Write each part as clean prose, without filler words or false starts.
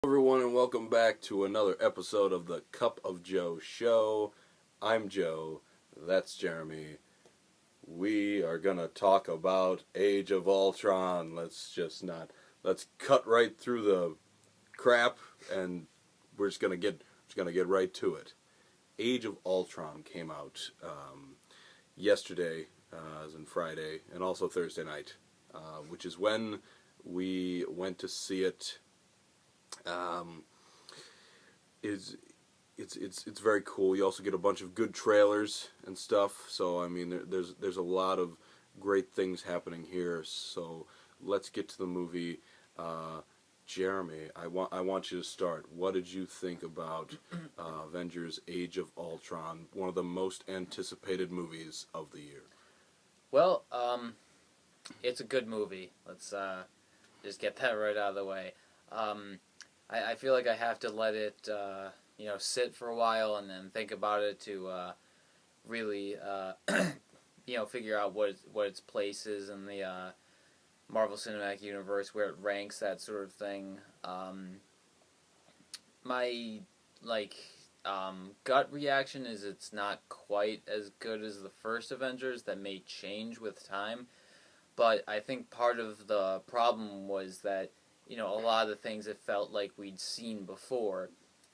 Everyone, and welcome back to another episode of the Cup of Joe show. I'm Joe, that's Jeremy. We are gonna talk about Age of Ultron. Let's cut right through the crap, and we're just gonna get right to it. Age of Ultron came out yesterday, as in Friday, and also Thursday night, which is when we went to see it. Um, is it's very cool. You also get a bunch of good trailers and stuff. So I mean, there's a lot of great things happening here. So let's get to the movie. Jeremy, I want you to start. What did you think about Avengers: Age of Ultron? One of the most anticipated movies of the year. Well, it's a good movie. Let's just get that right out of the way. I feel like I have to let it, sit for a while and then think about it to really, figure out what its place is in the Marvel Cinematic Universe, where it ranks, that sort of thing. My gut reaction is it's not quite as good as the first Avengers. That may change with time, but I think part of the problem was that a lot of the things it felt like we'd seen before,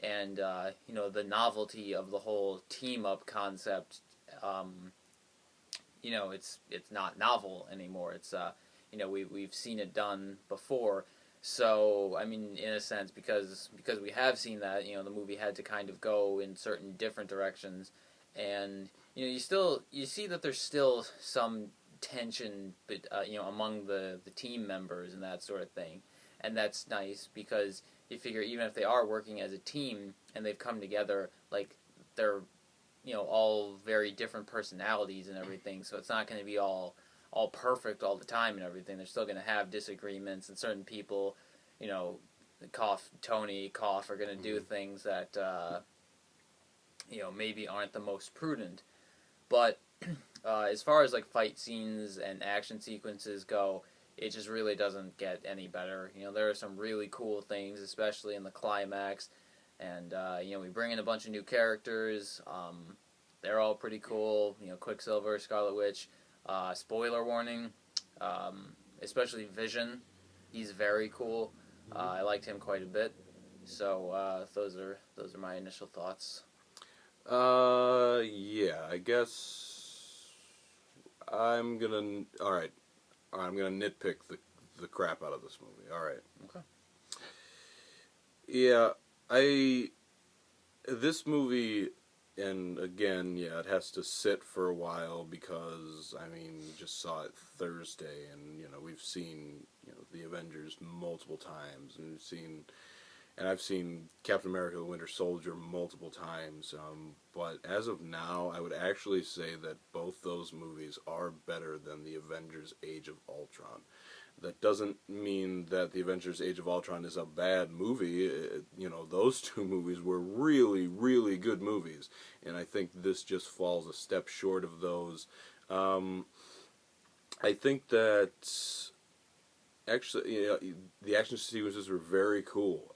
and the novelty of the whole team up concept. It's not novel anymore. It's we've seen it done before. So I mean, in a sense, because we have seen that, the movie had to kind of go in certain different directions, and you see that there's still some tension, but among the team members and that sort of thing, and that's nice because you figure even if they are working as a team and they've come together, like they're all very different personalities and everything, so it's not going to be all perfect all the time and everything. They're still going to have disagreements, and certain people, Tony, are going to do things that maybe aren't the most prudent. But as far as like fight scenes and action sequences go, it just really doesn't get any better. There are some really cool things, especially in the climax, and we bring in a bunch of new characters. They're all pretty cool. Quicksilver, Scarlet Witch. Spoiler warning, especially Vision. He's very cool. I liked him quite a bit. So those are my initial thoughts. Yeah, I guess all right. I'm gonna nitpick the crap out of this movie. All right. Okay. Yeah, this movie, and again, yeah, it has to sit for a while because I mean, just saw it Thursday, and we've seen the Avengers multiple times, and I've seen Captain America: The Winter Soldier multiple times. But as of now, I would actually say that both those movies are better than the Avengers: Age of Ultron. That doesn't mean that the Avengers: Age of Ultron is a bad movie. Those two movies were really, really good movies, and I think this just falls a step short of those. I think that actually, the action sequences were very cool,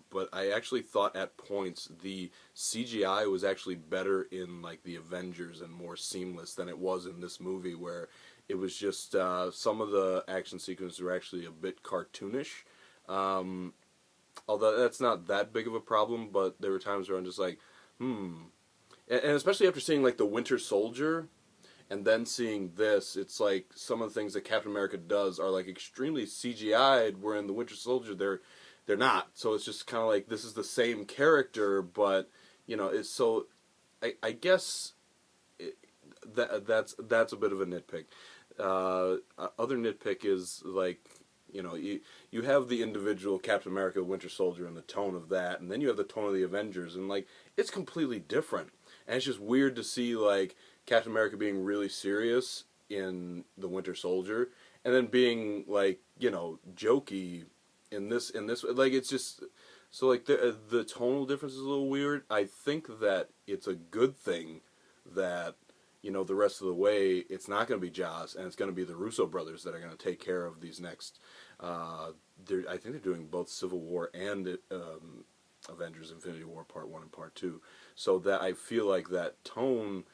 but I actually thought at points the CGI was actually better in like the Avengers and more seamless than it was in this movie, where it was just some of the action sequences were actually a bit cartoonish. Although that's not that big of a problem, but there were times where I'm just like, and especially after seeing like the Winter Soldier. And then seeing this, it's like some of the things that Captain America does are like extremely CGI'd, where in the Winter Soldier they're not. So it's just kind of like this is the same character, but it's so. I guess that's a bit of a nitpick. Other nitpick is like you have the individual Captain America, Winter Soldier, and the tone of that, and then you have the tone of the Avengers, and like it's completely different, and it's just weird to see like Captain America being really serious in the Winter Soldier, and then being like jokey in this like it's just so like the tonal difference is a little weird. I think that it's a good thing that the rest of the way it's not going to be Joss, and it's going to be the Russo brothers that are going to take care of these next I think they're doing both Civil War and Avengers: Infinity War Part 1 and Part 2, so that I feel like that tone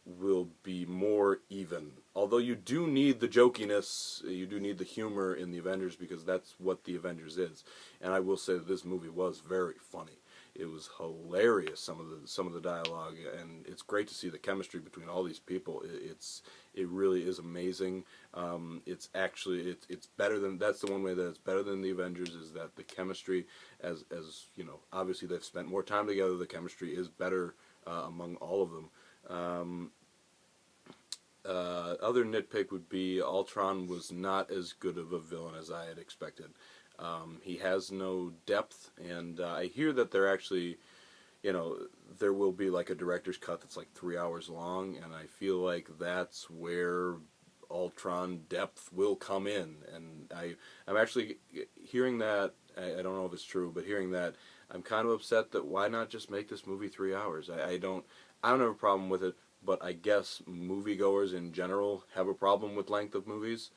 will be more even. Although you do need the jokiness, you do need the humor in the Avengers because that's what the Avengers is. And I will say that this movie was very funny. It was hilarious, some of the dialogue, and it's great to see the chemistry between all these people. It really is amazing. It's actually it's better than, that's the one way that it's better than the Avengers, is that the chemistry, as you know, obviously they've spent more time together. The chemistry is better among all of them. Other nitpick would be Ultron was not as good of a villain as I had expected. He has no depth, and I hear that they're actually, you know, there will be like a director's cut that's like 3 hours long, and I feel like that's where Ultron depth will come in. And I'm actually hearing that, I don't know if it's true, but hearing that, I'm kind of upset that why not just make this movie 3 hours? I don't have a problem with it, but I guess moviegoers in general have a problem with length of movies.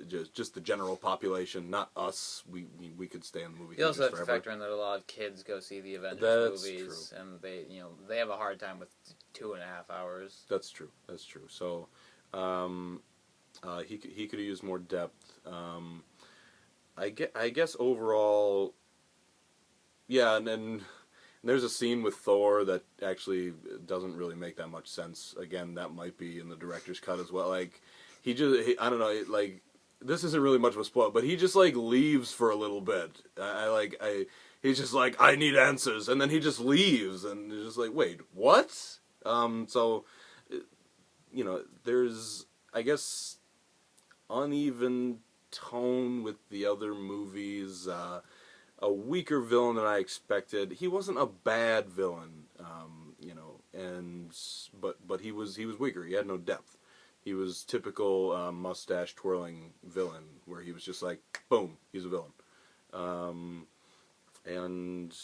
Just the general population, not us. We could stay in the movie You also theaters have to forever. factor in that a lot of kids go see the Avengers That's movies, true. and they have a hard time with 2.5 hours. That's true. That's true. So he could have used more depth. I guess overall, yeah, and then there's a scene with Thor that actually doesn't really make that much sense. Again, that might be in the director's cut as well. Like, I don't know, like, this isn't really much of a spoil, but he just, like, leaves for a little bit. He's just like, I need answers, and then he just leaves, and it's just like, wait, what? So, you know, there's, I guess, uneven tone with the other movies, a weaker villain than I expected. He wasn't a bad villain, you know, but he was weaker. He had no depth. He was typical mustache twirling villain, where he was just like, boom, he's a villain. And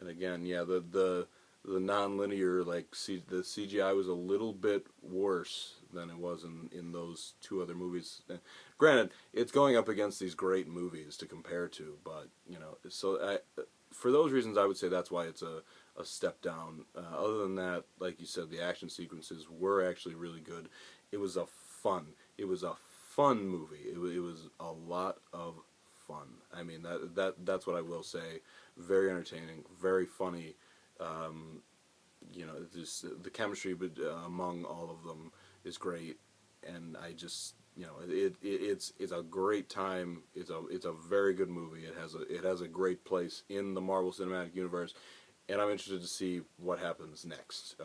again, yeah, the non-linear, like, the CGI was a little bit worse than it was in those two other movies. Granted, it's going up against these great movies to compare to, but, you know, so for those reasons, I would say that's why it's a step down. Other than that, like you said, the action sequences were actually really good. It was a fun movie. It was a lot of fun. I mean, that's what I will say. Very entertaining, very funny. You know, just the chemistry among all of them is great, and I just, you know, it's a great time. It's a very good movie. It has a great place in the Marvel Cinematic Universe, and I'm interested to see what happens next.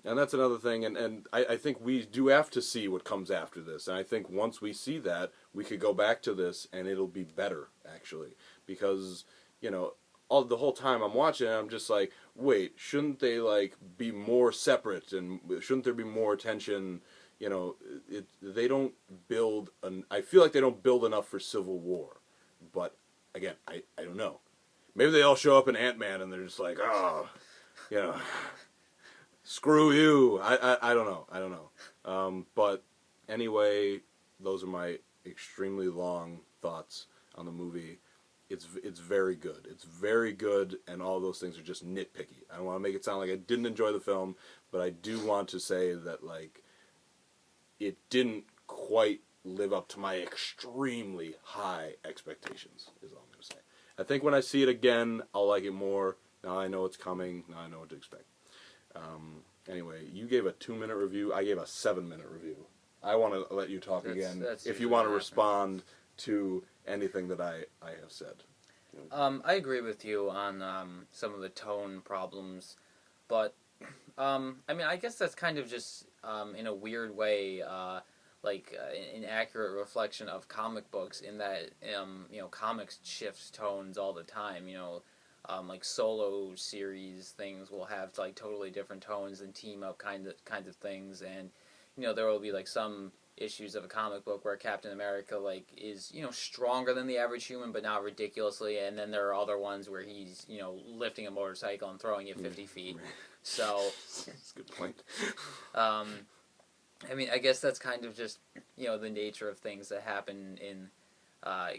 And that's another thing, and I think we do have to see what comes after this. And I think once we see that, we could go back to this, and it'll be better, actually. Because, you know, the whole time I'm watching it, I'm just like, wait, shouldn't they, like, be more separate? And shouldn't there be more attention? You know, they don't build, I feel like they don't build enough for Civil War. But, again, I don't know. Maybe they all show up in Ant-Man, and they're just like, oh, you know... Screw you. I don't know. But anyway, those are my extremely long thoughts on the movie. It's very good. It's very good, and all those things are just nitpicky. I don't want to make it sound like I didn't enjoy the film, but I do want to say that, like, it didn't quite live up to my extremely high expectations, is all I'm going to say. I think when I see it again, I'll like it more. Now I know it's coming. Now I know what to expect. Anyway, you gave a 2-minute review. I gave a 7-minute review. I want to let you talk again if you want to respond to anything that I have said. I agree with you on some of the tone problems, but I mean, I guess that's kind of just in a weird way, an accurate reflection of comic books. In that, you know, comics shift tones all the time. You know. Like solo series things will have like totally different tones and team up kinds of things, and you know there will be like some issues of a comic book where Captain America like is, you know, stronger than the average human but not ridiculously, and then there are other ones where he's, you know, lifting a motorcycle and throwing it 50 feet. So that's a good point. I mean, I guess that's kind of just, you know, the nature of things that happen in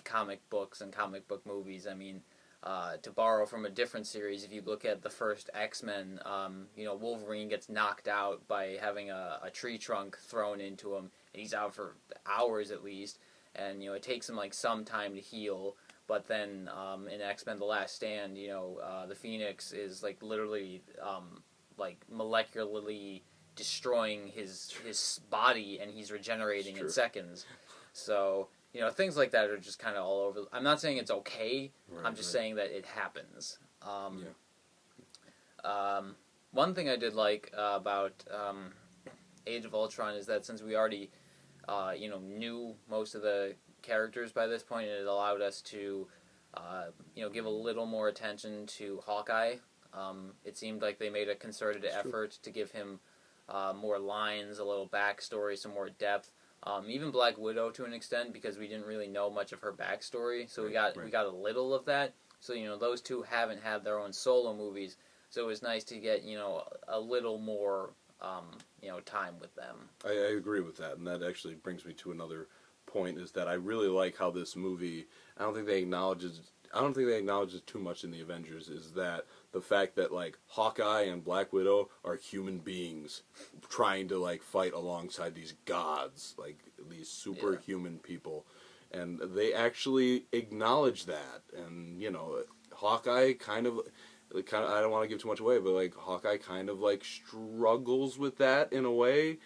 comic books and comic book movies. I mean, to borrow from a different series, if you look at the first X-Men, Wolverine gets knocked out by having a tree trunk thrown into him, and he's out for hours at least, and it takes him like some time to heal. But then in X-Men: The Last Stand, the Phoenix is like literally like molecularly destroying his body, and he's regenerating in seconds. So things like that are just kind of all over. I'm not saying it's okay. Right, I'm just saying that it happens. One thing I did like about Age of Ultron is that since we already knew most of the characters by this point, it allowed us to give a little more attention to Hawkeye. It seemed like they made a concerted effort to give him more lines, a little backstory, some more depth. Even Black Widow to an extent, because we didn't really know much of her backstory, so we got a little of that. So those two haven't had their own solo movies, so it was nice to get a little more time with them. I agree with that, and that actually brings me to another point, is that I really like how this movie, I don't think they acknowledge it too much in the Avengers, is that the fact that like Hawkeye and Black Widow are human beings trying to like fight alongside these gods, like these superhuman people, and they actually acknowledge that. And Hawkeye kind of I don't want to give too much away, but like Hawkeye kind of like struggles with that in a way.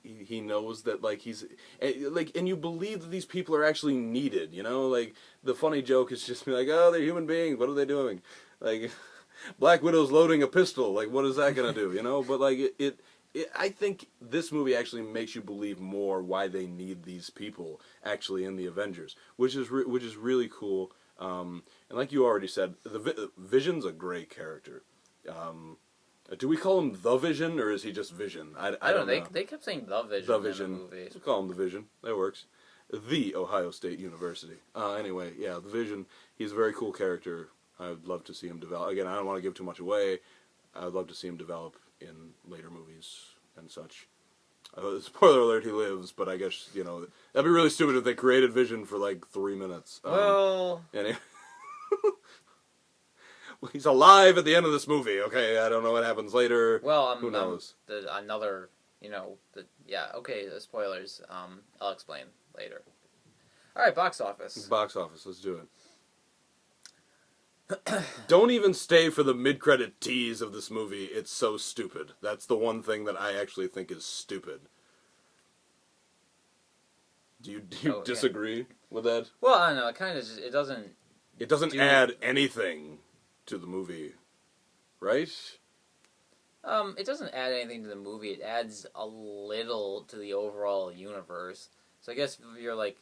He knows that like he's and you believe that these people are actually needed. Like the funny joke is just be like, oh, they're human beings. What are they doing? Like Black Widow's loading a pistol. Like what is that gonna do? But like I think this movie actually makes you believe more why they need these people actually in the Avengers, which is really cool. And like you already said, Vision's a great character. Do we call him the Vision, or is he just Vision? I don't know. They kept saying the Vision. The Vision. In the movie. We'll call him the Vision. That works. The Ohio State University. Anyway, yeah, the Vision. He's a very cool character. I'd love to see him develop. Again, I don't want to give too much away. I'd love to see him develop in later movies and such. Spoiler alert, he lives, but I guess, that'd be really stupid if they created Vision for like 3 minutes. Anyway. He's alive at the end of this movie. Okay, I don't know what happens later. Well, who knows? The spoilers. I'll explain later. All right, box office. Box office. Let's do it. Don't even stay for the mid-credit tease of this movie. It's so stupid. That's the one thing that I actually think is stupid. Do you disagree with that? Well, I don't know. It kind of it doesn't. It doesn't add anything to the movie, right? It doesn't add anything to the movie. It adds a little to the overall universe. So I guess if you're like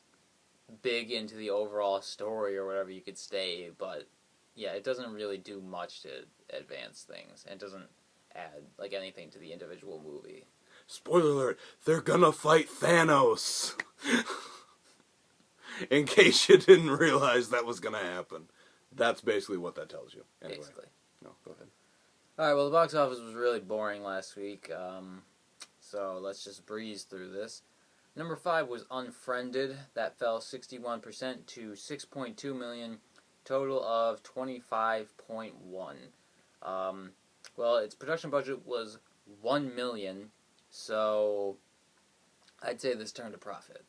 big into the overall story or whatever, you could stay. But yeah, it doesn't really do much to advance things, and it doesn't add like anything to the individual movie. Spoiler alert: they're gonna fight Thanos. In case you didn't realize that was gonna happen. That's basically what that tells you. Anyway. Basically. No, go ahead. Alright, well, the box office was really boring last week, so let's just breeze through this. Number 5 was Unfriended. That fell 61% to $6.2 million, total of $25.1 million. Well, its production budget was $1 million, so I'd say this turned a profit.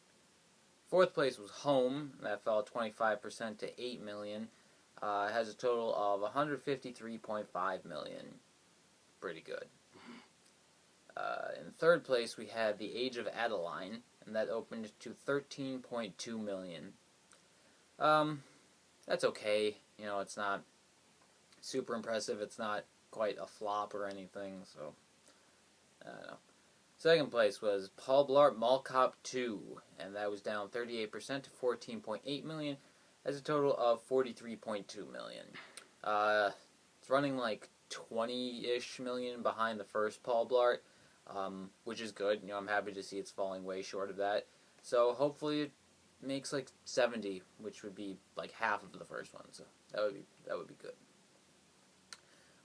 Fourth place was Home. That fell 25% to $8 million. It has a total of $153.5 million. Pretty good. In third place, we had The Age of Adeline, and that opened to $13.2 million. That's okay. It's not super impressive. It's not quite a flop or anything, so I don't know. Second place was Paul Blart Mall Cop 2, and that was down 38% to $14.8 million. Has a total of $43.2 million. It's running like 20-ish million behind the first Paul Blart, which is good. I'm happy to see it's falling way short of that. So hopefully it makes like 70, which would be like half of the first one. So that would be good.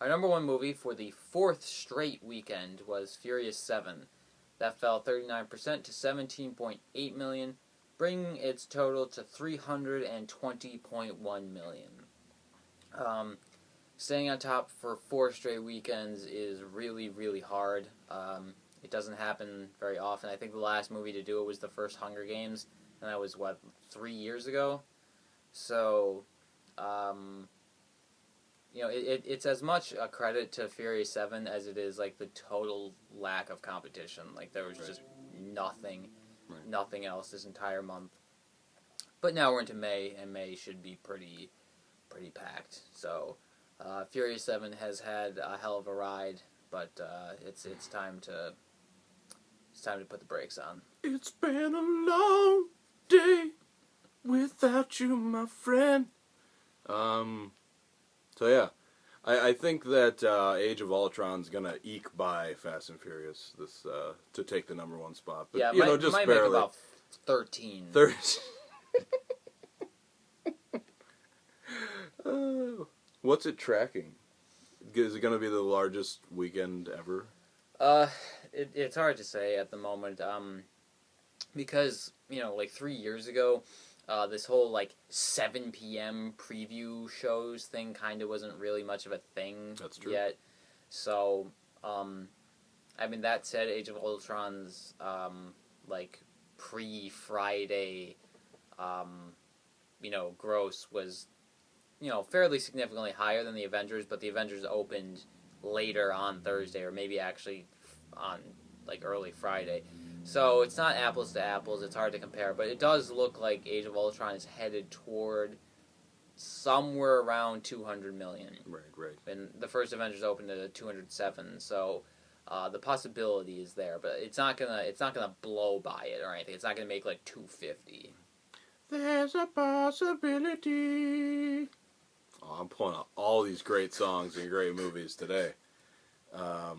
Our number one movie for the fourth straight weekend was Furious 7. That fell 39% to $17.8 million. bringing its total to 320.1 million. Staying on top for 4 straight weekends is really, really hard. It doesn't happen very often. I think the last movie to do it was the first Hunger Games, and that was, 3 years ago? So, it's as much a credit to Furious 7 as it is, like, the total lack of competition. Like, there was just nothing else this entire month. But now we're into May, and May should be pretty packed. So, Furious 7 has had a hell of a ride, but it's time to put the brakes on. It's been a long day without you, my friend. So yeah, I think that Age of Ultron's gonna eke by Fast and Furious to take the number 1 spot. But Yeah, just might barely. make about 13. What's it tracking? Is it gonna be the largest weekend ever? It's hard to say at the moment. Because like 3 years ago, this whole like 7 p.m. preview shows thing kind of wasn't really much of a thing. That's true. Yet. So, that said, Age of Ultron's like pre-Friday, gross was fairly significantly higher than the Avengers, but the Avengers opened later on Thursday, or maybe actually on like early Friday. So it's not apples to apples. It's hard to compare, but it does look like Age of Ultron is headed toward somewhere around 200 million. Right. And the first Avengers opened at 207, so the possibility is there, but it's not gonna blow by it or anything. It's not gonna make like 250. There's a possibility. Oh, I'm pulling out all these great songs and great movies today. All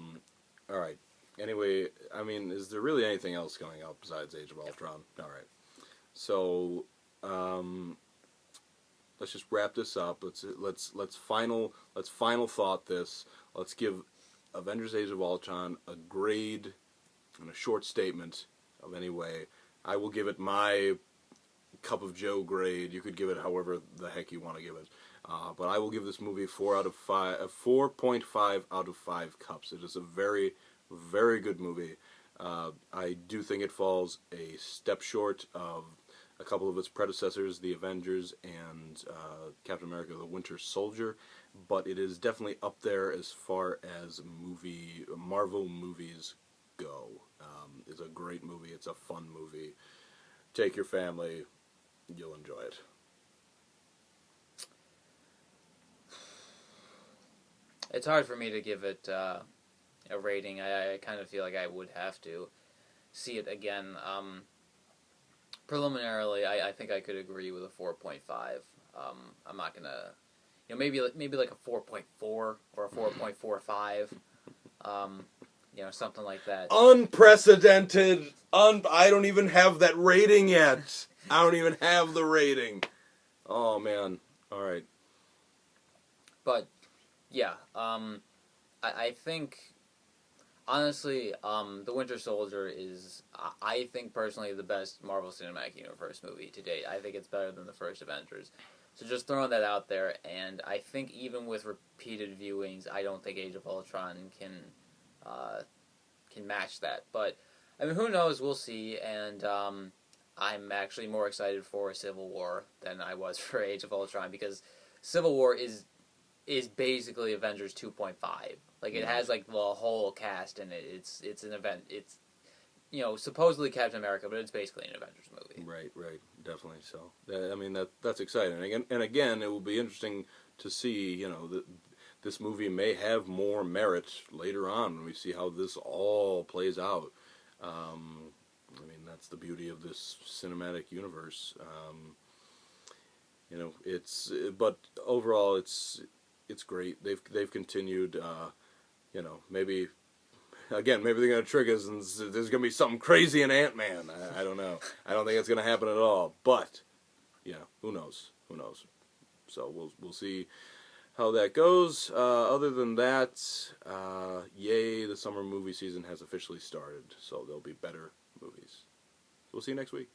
right. Anyway, is there really anything else coming out besides Age of Ultron? All right. So, let's just wrap this up. Let's final thought this. Let's give Avengers: Age of Ultron a grade and a short statement of any way. I will give it my cup of Joe grade. You could give it however the heck you want to give it. But I will give this movie 4.5 out of 5 cups. It is a very, very good movie. I do think it falls a step short of a couple of its predecessors, The Avengers and Captain America: The Winter Soldier, but it is definitely up there as far as Marvel movies go. It's a great movie. It's a fun movie. Take your family. You'll enjoy it. It's hard for me to give it a rating. I kind of feel like I would have to see it again. Preliminarily, I think I could agree with a 4.5. I'm not gonna, maybe like a 4.4 or a 4.45. Something like that. Unprecedented. I don't even have that rating yet. I don't even have the rating. Oh man. All right. But yeah, I think honestly, The Winter Soldier is, I think personally, the best Marvel Cinematic Universe movie to date. I think it's better than the first Avengers. So just throwing that out there, and I think even with repeated viewings, I don't think Age of Ultron can match that. But who knows? We'll see. And I'm actually more excited for Civil War than I was for Age of Ultron, because Civil War is basically Avengers 2.5. Like, it has like the whole cast in it. It's an event. It's supposedly Captain America, but it's basically an Avengers movie. Right, definitely. So that's exciting. And again, it will be interesting to see. That this movie may have more merit later on when we see how this all plays out. That's the beauty of this cinematic universe. But overall, it's great. They've continued. Maybe they're gonna trick us and there's gonna be something crazy in Ant-Man. I don't know. I don't think it's gonna happen at all. But who knows? So we'll see how that goes. Other than that, yay! The summer movie season has officially started. So there'll be better movies. We'll see you next week.